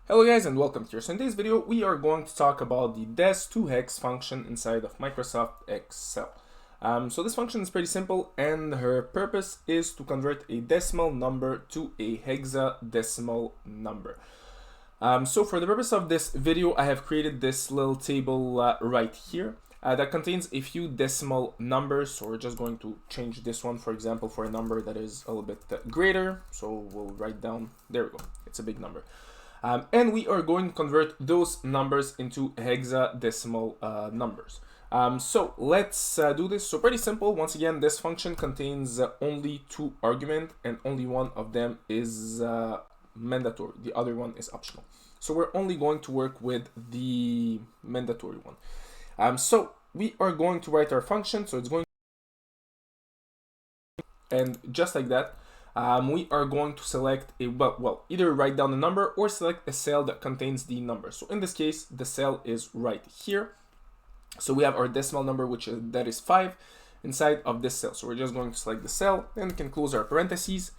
Hello guys and welcome here. So in today's video we are going to talk about the DEC2HEX function inside of Microsoft Excel. So this function is pretty simple and her purpose is to convert a decimal number to a hexadecimal number. So for the purpose of this video I have created this little table right here that contains a few decimal numbers. So we're just going to change this one, for example, for a number that is a little bit greater. So we'll write down, there we go, it's a big number. And we are going to convert those numbers into hexadecimal numbers. So let's do this. So pretty simple. Once again, this function contains only two arguments and only one of them is mandatory. The other one is optional. So we're only going to work with the mandatory one. So we are going to write our function. So it's going and just like that. We are going to select a, either write down the number or select a cell that contains the number. So in this case, the cell is right here. So we have our decimal number, that is 5 inside of this cell. So we're just going to select the cell, then we can close our parentheses.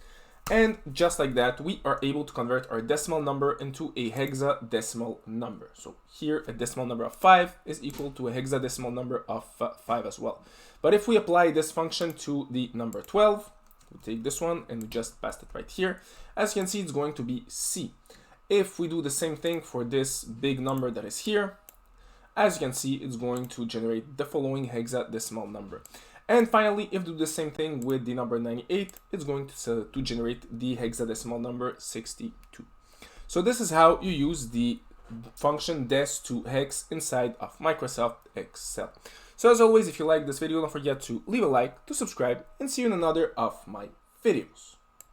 And just like that, we are able to convert our decimal number into a hexadecimal number. So here, a decimal number of 5 is equal to a hexadecimal number of 5 as well. But if we apply this function to the number 12, we take this one and we just paste it right here. As you can see, it's going to be C. If we do the same thing for this big number that is here, as you can see, it's going to generate the following hexadecimal number. And finally, if we do the same thing with the number 98, it's going to generate the hexadecimal number 62. So this is how you use the function DEC2HEX inside of Microsoft Excel. So as always, if you like this video, don't forget to leave a like, to subscribe, and see you in another of my videos.